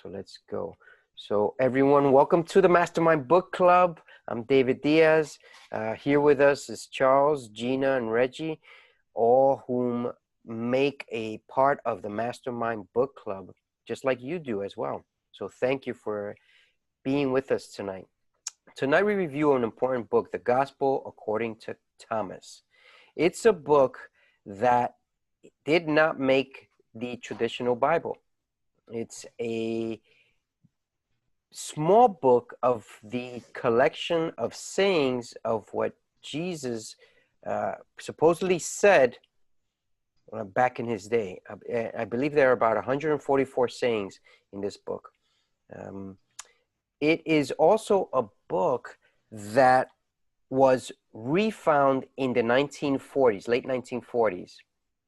So let's go. So everyone, welcome to the Mastermind Book Club. I'm David Diaz. Here with us is Charles, Gina, and Reggie, all whom make a part of the Mastermind Book Club, just like you do as well. So thank you for being with us tonight. Tonight we review an important book, The Gospel According to Thomas. It's a book that did not make the traditional Bible. It's a small book of the collection of sayings of what Jesus supposedly said back in his day. I believe there are about 144 sayings in this book. It is also a book that was refound in the 1940s, late 1940s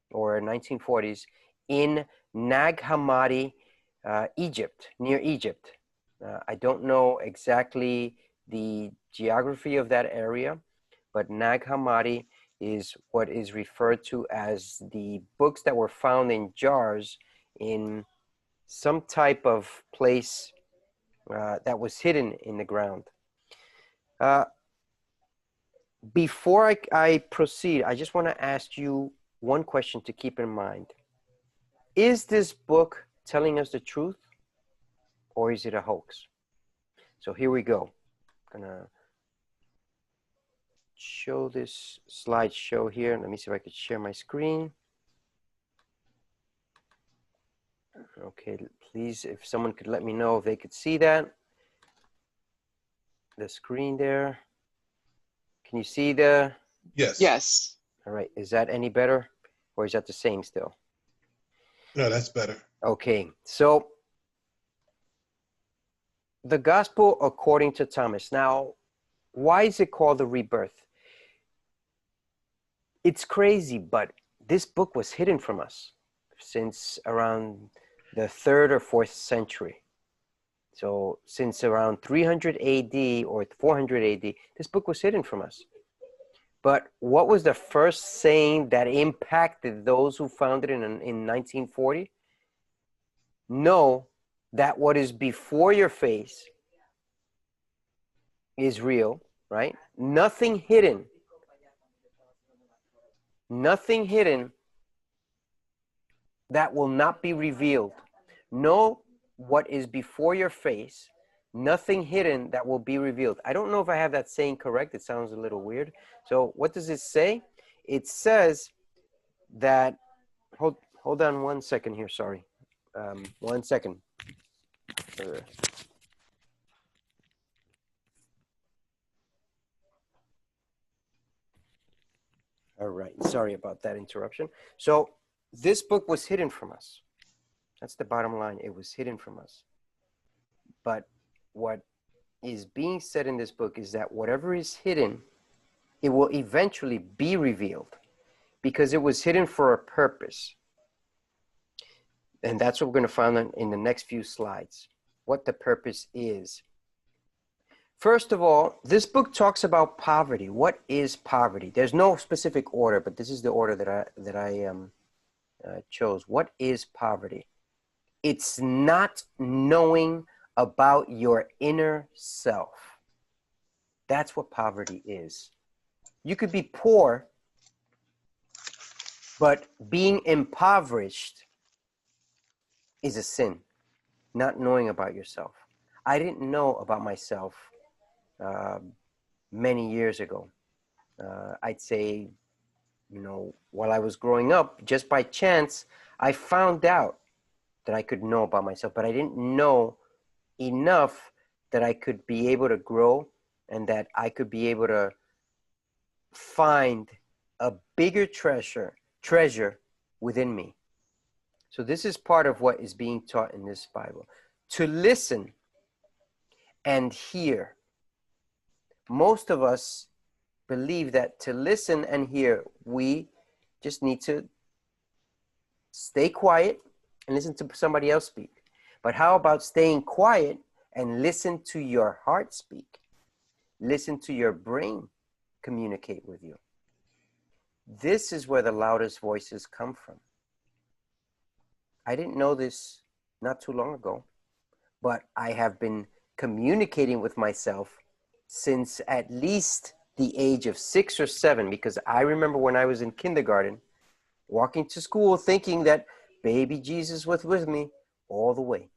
or 1940s in Nag Hammadi, Egypt, near Egypt. I don't know exactly the geography of that area, but Nag Hammadi is what is referred to as the books that were found in jars in some type of place that was hidden in the ground. Before I proceed, I just want to ask you one question to keep in mind. Is this book telling us the truth, or is it a hoax? So here we go. I'm gonna show this slideshow here. Let me see if I could share my screen. Okay, please, if someone could let me know if they could see that. The screen there. Can you see the? Yes. Yes. All right, is that any better, or is that the same still? No, that's better. Okay, so the Gospel According to Thomas. Now, why is it called the Rebirth? It's crazy, but this book was hidden from us since around the 3rd or 4th century. So since around 300 AD or 400 AD, this book was hidden from us. But what was the first saying that impacted those who found it in 1940? Know that what is before your face is real, right? Nothing hidden. Nothing hidden that will not be revealed. Know what is before your face, nothing hidden that will be revealed. I don't know if I have that saying correct. It sounds a little weird. So what does it say? It says that, hold on one second here, sorry. 1 second. All right, sorry about that interruption. So this book was hidden from us. That's the bottom line. It was hidden from us. But what is being said in this book is that whatever is hidden, it will eventually be revealed because it was hidden for a purpose. And that's what we're going to find in the next few slides, what the purpose is. First of all, this book talks about poverty. What is poverty? There's no specific order, but this is the order that I chose. What is poverty? It's not knowing about your inner self. That's what poverty is. You could be poor, but being impoverished is a sin, not knowing about yourself. I didn't know about myself many years ago. I'd say, while I was growing up, just by chance, I found out that I could know about myself, but I didn't know enough that I could be able to grow and that I could be able to find a bigger treasure within me. So this is part of what is being taught in this Bible. To listen and hear. Most of us believe that to listen and hear, we just need to stay quiet and listen to somebody else speak. But how about staying quiet and listen to your heart speak? Listen to your brain communicate with you. This is where the loudest voices come from. I didn't know this not too long ago, but I have been communicating with myself since at least the age of 6 or 7, because I remember when I was in kindergarten, walking to school thinking that baby Jesus was with me all the way.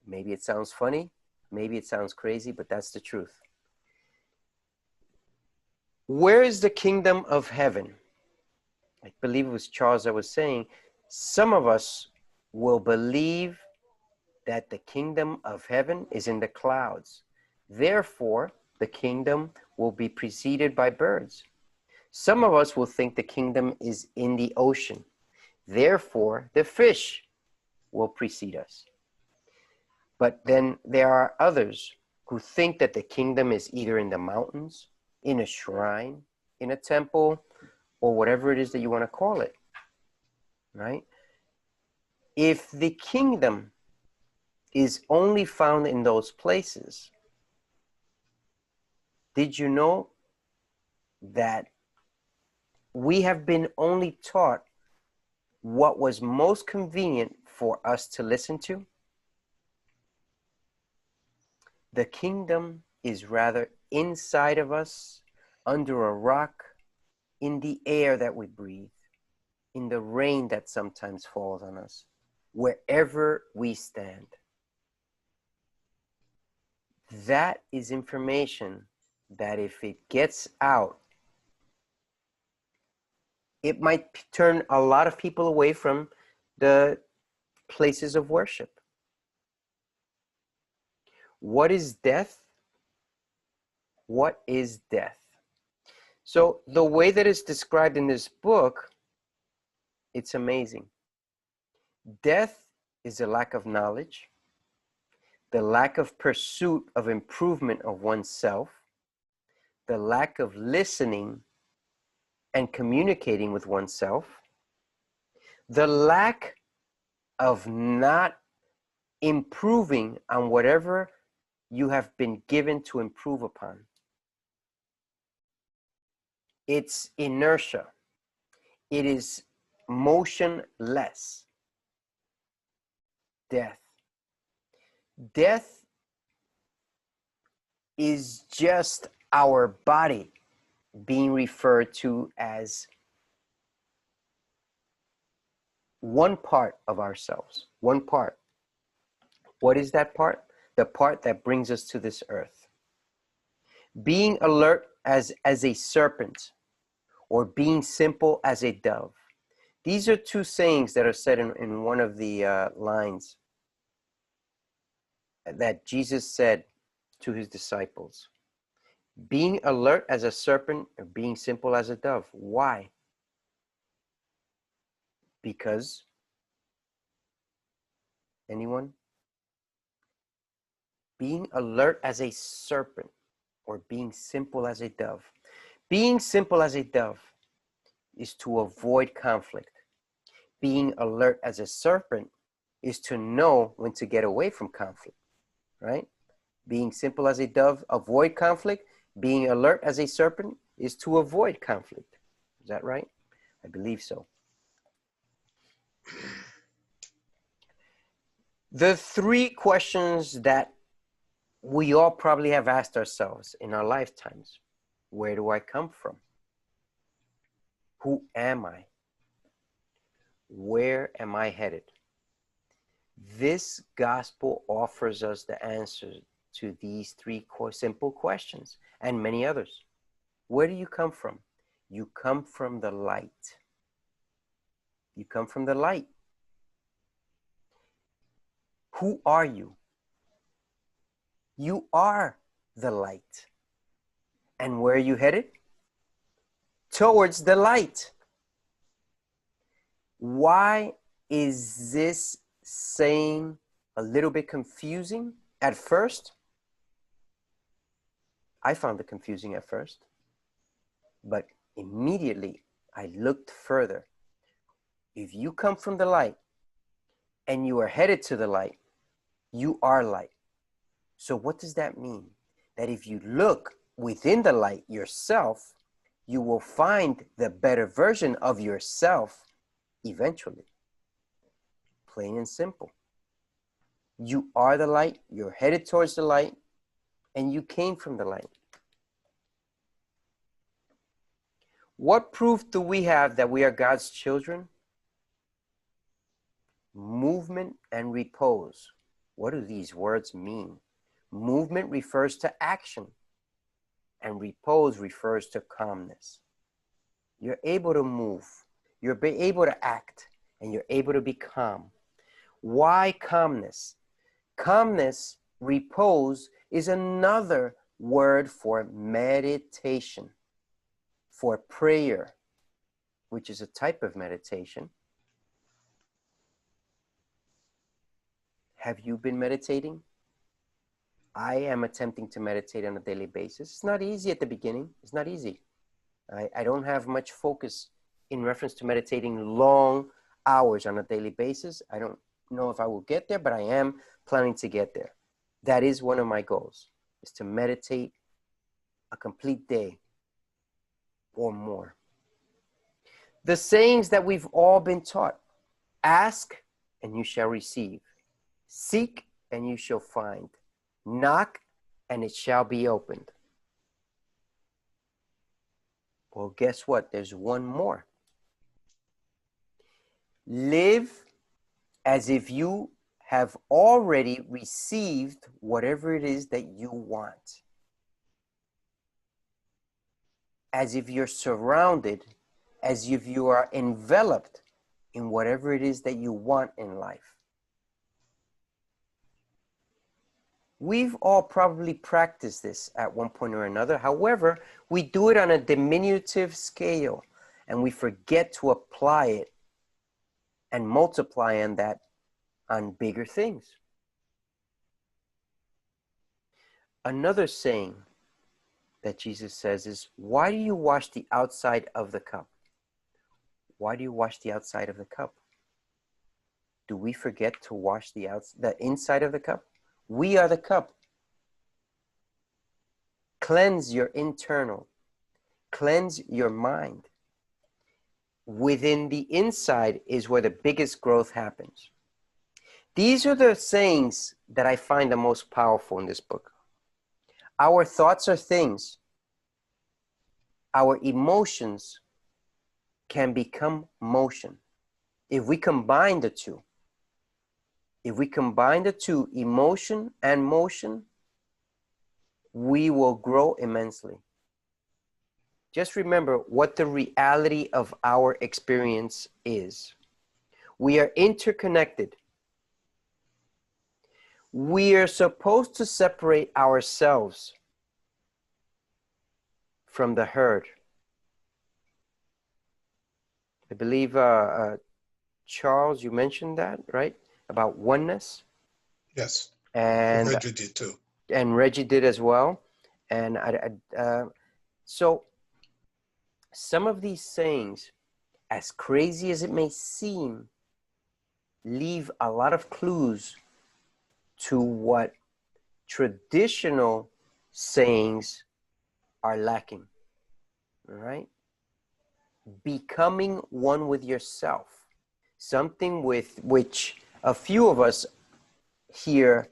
Maybe it sounds funny, maybe it sounds crazy, but that's the truth. Where is the kingdom of heaven? I believe it was Charles that was saying, some of us will believe that the kingdom of heaven is in the clouds. Therefore, the kingdom will be preceded by birds. Some of us will think the kingdom is in the ocean. Therefore, the fish will precede us. But then there are others who think that the kingdom is either in the mountains, in a shrine, in a temple, or whatever it is that you want to call it, right? If the kingdom is only found in those places, did you know that we have been only taught what was most convenient for us to listen to? The kingdom is rather inside of us, under a rock, in the air that we breathe, in the rain that sometimes falls on us, wherever we stand. That is information that if it gets out, it might turn a lot of people away from the places of worship. What is death? What is death? So the way that it's described in this book, it's amazing. Death is a lack of knowledge, the lack of pursuit of improvement of oneself, the lack of listening and communicating with oneself, the lack of not improving on whatever you have been given to improve upon. It's inertia. It is motionless. Death. Death is just our body being referred to as one part of ourselves. One part. What is that part? The part that brings us to this earth. Being alert as a serpent, or being simple as a dove. These are two sayings that are said in one of the lines that Jesus said to his disciples. Being alert as a serpent, or being simple as a dove. Why? Because, anyone? Being alert as a serpent, or being simple as a dove. Being simple as a dove is to avoid conflict. Being alert as a serpent is to know when to get away from conflict, right? Being simple as a dove, avoid conflict. Being alert as a serpent is to avoid conflict. Is that right? I believe so. The three questions that we all probably have asked ourselves in our lifetimes. Where do I come from? Who am I? Where am I headed? This gospel offers us the answers to these three simple questions and many others. Where do you come from? You come from the light. You come from the light. Who are you? You are the light. And where are you headed? Towards the light. Why is this saying a little bit confusing at first? I found it confusing at first, but immediately I looked further. If you come from the light and you are headed to the light, you are light. So what does that mean? That if you look within the light yourself, you will find the better version of yourself eventually. Plain and simple. You are the light. You're headed towards the light. And you came from the light. What proof do we have that we are God's children? Movement and repose. What do these words mean? Movement refers to action, and repose refers to calmness. You're able to move, you're able to act, and you're able to be calm. Why calmness? Calmness, repose, is another word for meditation, for prayer, which is a type of meditation. Have you been meditating? I am attempting to meditate on a daily basis. It's not easy at the beginning. It's not easy. I don't have much focus in reference to meditating long hours on a daily basis. I don't know if I will get there, but I am planning to get there. That is one of my goals, is to meditate a complete day or more. The sayings that we've all been taught: ask and you shall receive. Seek and you shall find. Knock and it shall be opened. Well, guess what? There's one more. Live as if you have already received whatever it is that you want. As if you're surrounded, as if you are enveloped in whatever it is that you want in life. We've all probably practiced this at one point or another. However, we do it on a diminutive scale, and we forget to apply it and multiply on that on bigger things. Another saying that Jesus says is, why do you wash the outside of the cup? Why do you wash the outside of the cup? Do we forget to wash the inside of the cup? We are the cup. Cleanse your internal. Cleanse your mind. Within the inside is where the biggest growth happens. These are the sayings that I find the most powerful in this book. Our thoughts are things. Our emotions can become motion. If we combine the two, emotion and motion, we will grow immensely. Just remember what the reality of our experience is. We are interconnected. We are supposed to separate ourselves from the herd. I believe, Charles, you mentioned that, right? About oneness. Yes. And Reggie did too. And Reggie did as well. And so some of these sayings, as crazy as it may seem, leave a lot of clues to what traditional sayings are lacking. All right? Becoming one with yourself. Something with which a few of us here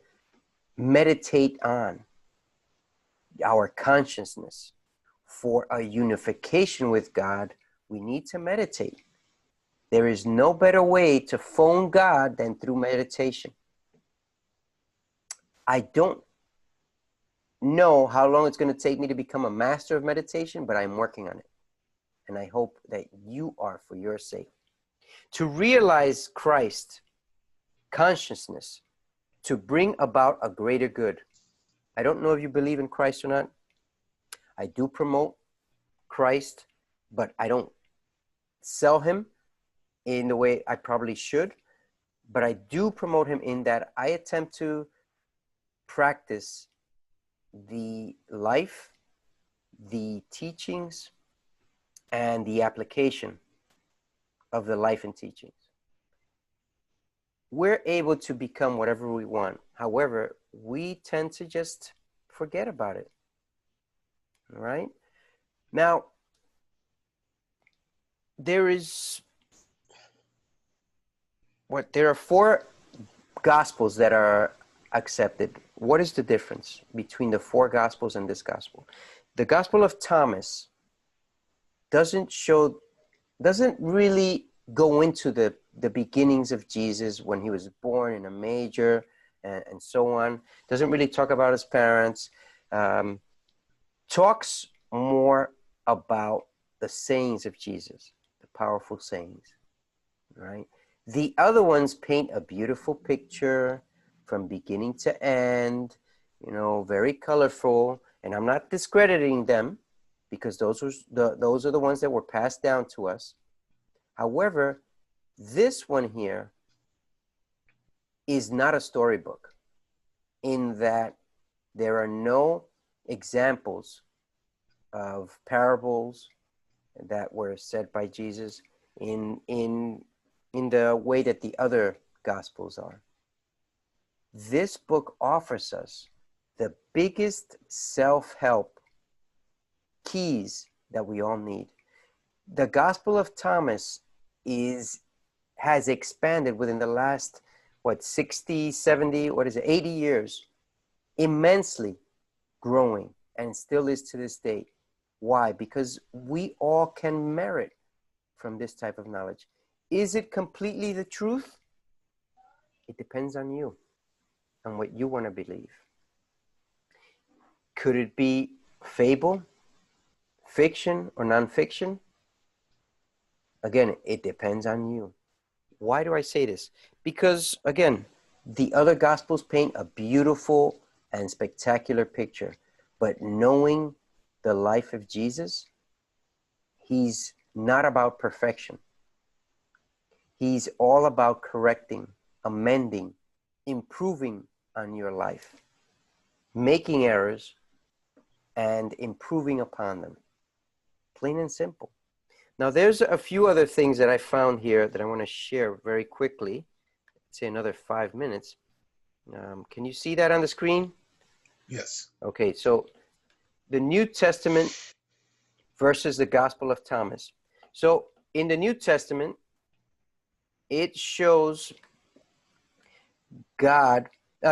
meditate on. Our consciousness. For a unification with God, we need to meditate. There is no better way to phone God than through meditation. I don't know how long it's going to take me to become a master of meditation, but I'm working on it. And I hope that you are, for your sake. To realize Christ consciousness, to bring about a greater good. I don't know if you believe in Christ or not. I do promote Christ, but I don't sell him in the way I probably should. But I do promote him in that I attempt to practice the life, the teachings, and the application of the life and teachings. We're able to become whatever we want. However, we tend to just forget about it. All right? Now, there are 4 gospels that are accepted. What is the difference between the four Gospels and this Gospel? The Gospel of Thomas doesn't really go into the beginnings of Jesus when he was born in a manger and so on. Doesn't really talk about his parents. Talks more about the sayings of Jesus, the powerful sayings, right? The other ones paint a beautiful picture from beginning to end, you know, very colorful. And I'm not discrediting them because those are the ones that were passed down to us. However, this one here is not a storybook in that there are no examples of parables that were said by Jesus in the way that the other Gospels are. This book offers us the biggest self-help keys that we all need. The Gospel of Thomas has expanded within the last, 60, 70, 80 years, immensely growing, and still is to this day. Why? Because we all can merit from this type of knowledge. Is it completely the truth? It depends on you, on what you want to believe. Could it be fable, fiction, or nonfiction? Again, it depends on you. Why do I say this? Because, again, the other Gospels paint a beautiful and spectacular picture. But knowing the life of Jesus, he's not about perfection. He's all about correcting, amending, improving on your life, making errors, and improving upon them. Plain and simple. Now, there's a few other things that I found here that I want to share very quickly. Let's say another 5 minutes. Can you see that on the screen? Yes. Okay, so the New Testament versus the Gospel of Thomas. So in the New Testament, it shows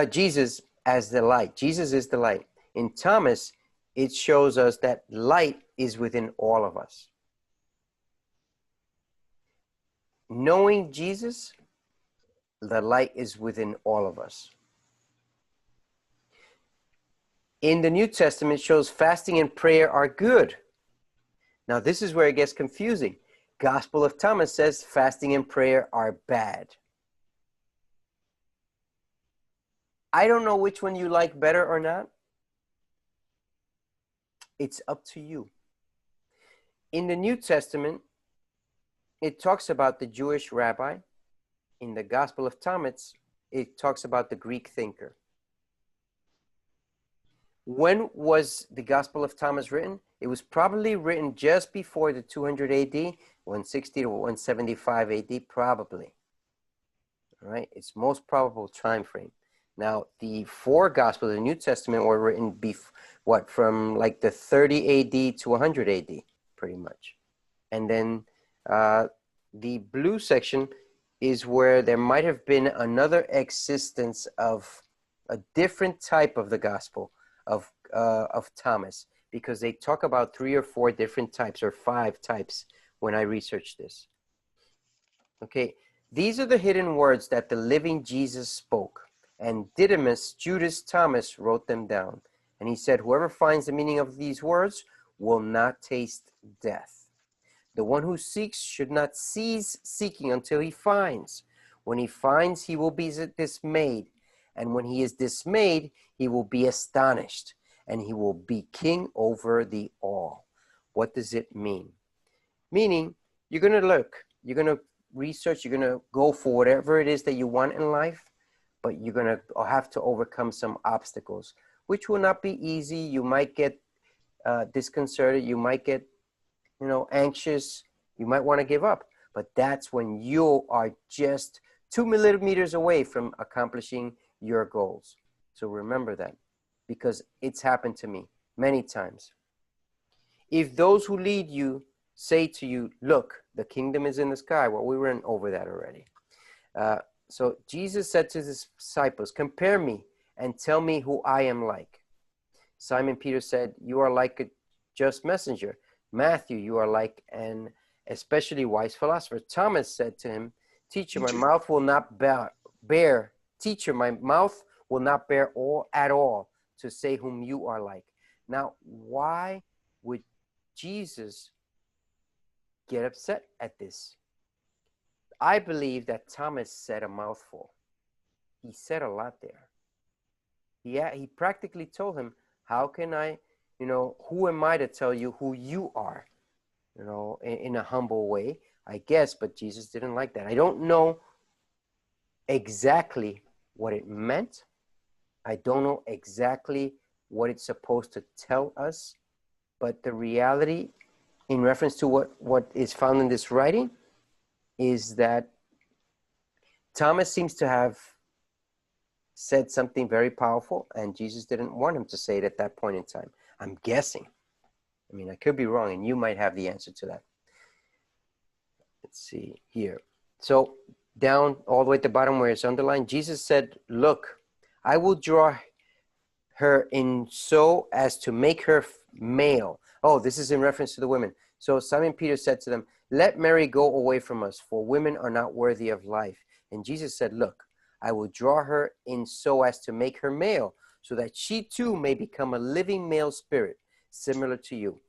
Jesus as the light. Jesus is the light. In Thomas, it shows us that light is within all of us. Knowing Jesus, the light is within all of us. In the New Testament, it shows fasting and prayer are good. Now, this is where it gets confusing. Gospel of Thomas says fasting and prayer are bad. I don't know which one you like better or not. It's up to you. In the New Testament, it talks about the Jewish rabbi. In the Gospel of Thomas, it talks about the Greek thinker. When was the Gospel of Thomas written? It was probably written just before the 200 AD, 160 to 175 AD, probably. All right, it's most probable time frame. Now, the four Gospels of the New Testament were written from like the 30 AD to 100 AD, pretty much. And then the blue section is where there might have been another existence of a different type of the Gospel of Thomas, because they talk about 3 or 4 different types or 5 types when I researched this. Okay, these are the hidden words that the living Jesus spoke, and Didymus, Judas, Thomas wrote them down. And he said, whoever finds the meaning of these words will not taste death. The one who seeks should not cease seeking until he finds. When he finds, he will be dismayed. And when he is dismayed, he will be astonished. And he will be king over the all. What does it mean? Meaning, you're going to look. You're going to research. You're going to go for whatever it is that you want in life. But you're going to have to overcome some obstacles, which will not be easy. You might get disconcerted. You might get anxious. You might want to give up, but that's when you are just 2 millimeters away from accomplishing your goals. So remember that, because it's happened to me many times. If those who lead you say to you, look, the kingdom is in the sky. Well, we went over that already. So Jesus said to his disciples, compare me and tell me who I am like. Simon Peter said, you are like a just messenger. Matthew, you are like an especially wise philosopher. Thomas said to him, Teacher, my mouth will not bear. Teacher, my mouth will not bear all at all to say whom you are like. Now, why would Jesus get upset at this? I believe that Thomas said a mouthful. He said a lot there. He practically told him, how can I, who am I to tell you who you are? In a humble way, I guess, but Jesus didn't like that. I don't know exactly what it meant. I don't know exactly what it's supposed to tell us, but the reality in reference to what is found in this writing is that Thomas seems to have said something very powerful, and Jesus didn't want him to say it at that point in time. I'm guessing. I mean, I could be wrong, and you might have the answer to that. Let's see here. So down all the way at the bottom where it's underlined, Jesus said, look, I will draw her in so as to make her male. Oh, this is in reference to the women. So Simon Peter said to them, let Mary go away from us, for women are not worthy of life. And Jesus said, look, I will draw her in so as to make her male, so that she too may become a living male spirit, similar to you.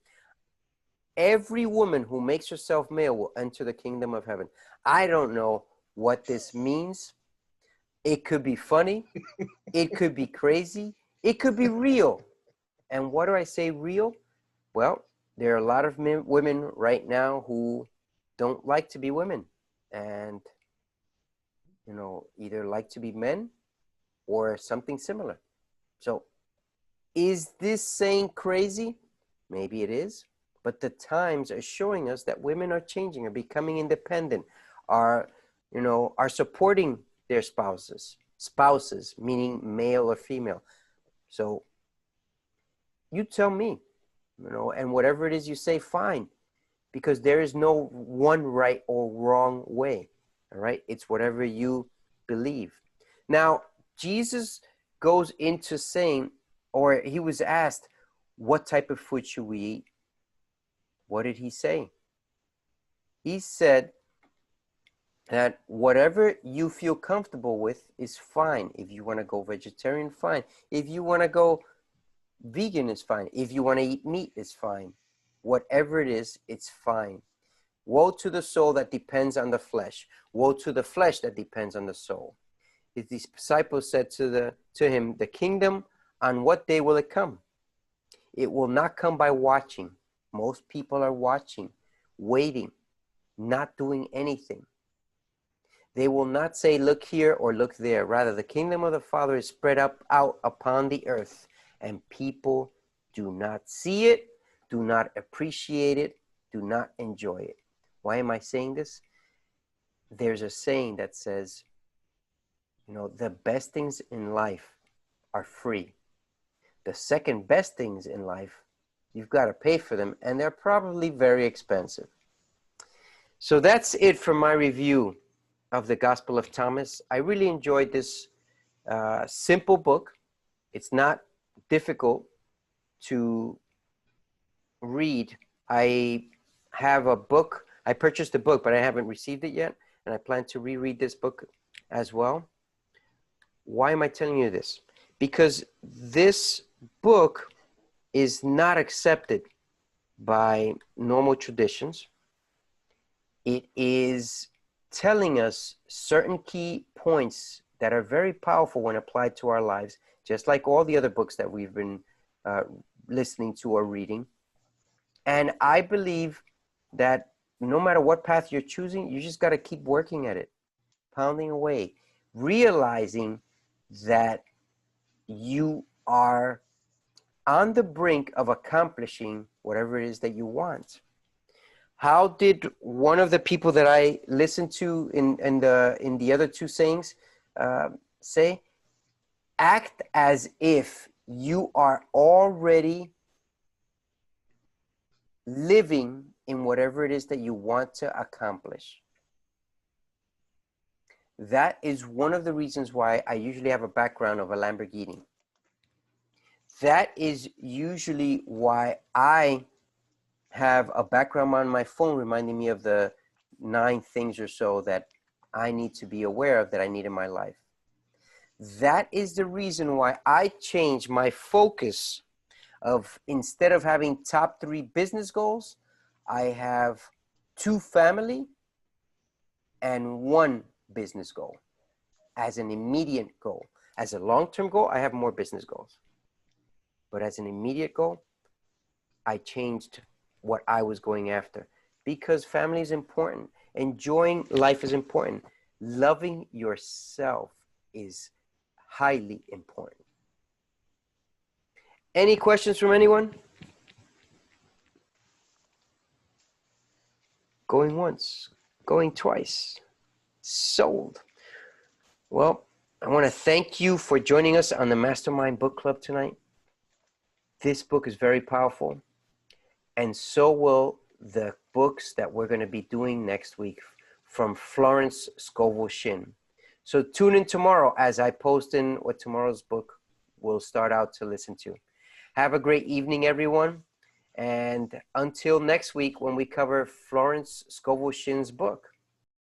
Every woman who makes herself male will enter the kingdom of heaven. I don't know what this means. It could be funny. It could be crazy. It could be real. And what do I say real? Well, there are a lot of women right now who don't like to be women and, either like to be men or something similar. So is this saying crazy? Maybe it is. But the times are showing us that women are changing, are becoming independent, are supporting their spouses, meaning male or female. So you tell me, and whatever it is you say, fine, because there is no one right or wrong way. All right. It's whatever you believe. Now, Jesus goes into saying, or he was asked, what type of food should we eat? What did he say? He said that whatever you feel comfortable with is fine. If you want to go vegetarian, fine. If you want to go vegan, is fine. If you want to eat meat, is fine. Whatever it is, it's fine. Woe to the soul that depends on the flesh. Woe to the flesh that depends on the soul. His disciples said to him, the kingdom, on what day will it come? It will not come by watching. Most people are watching, waiting, not doing anything. They will not say, look here or look there. Rather, the kingdom of the Father is spread out upon the earth, and people do not see it, do not appreciate it, do not enjoy it. Why am I saying this? There's a saying that says, the best things in life are free. The second best things in life, you've got to pay for them, and they're probably very expensive. So that's it for my review of the Gospel of Thomas. I really enjoyed this simple book. It's not difficult to read. I have a book. I purchased a book, but I haven't received it yet, and I plan to reread this book as well. Why am I telling you this? Because this book is not accepted by normal traditions. It is telling us certain key points that are very powerful when applied to our lives, just like all the other books that we've been listening to or reading. And I believe that no matter what path you're choosing, you just got to keep working at it, pounding away, realizing that you are on the brink of accomplishing whatever it is that you want. How did one of the people that I listened to in the other two sayings say? Act as if you are already living in whatever it is that you want to accomplish. That is one of the reasons why I usually have a background of a Lamborghini. That is usually why I have a background on my phone reminding me of the 9 things or so that I need to be aware of that I need in my life. That is the reason why I changed my focus of, instead of having top 3 business goals, I have 2 family and 1 business goal as an immediate goal. As a long-term goal, I have more business goals. But as an immediate goal, I changed what I was going after because family is important. Enjoying life is important. Loving yourself is highly important. Any questions from anyone? Going once, going twice. Sold. Well, I want to thank you for joining us on the Mastermind Book Club tonight. This book is very powerful, and so will the books that we're going to be doing next week from Florence Scovel Shinn. So tune in tomorrow as I post in what tomorrow's book will start out to listen to. Have a great evening, everyone. And until next week when we cover Florence Scovel Shinn's book.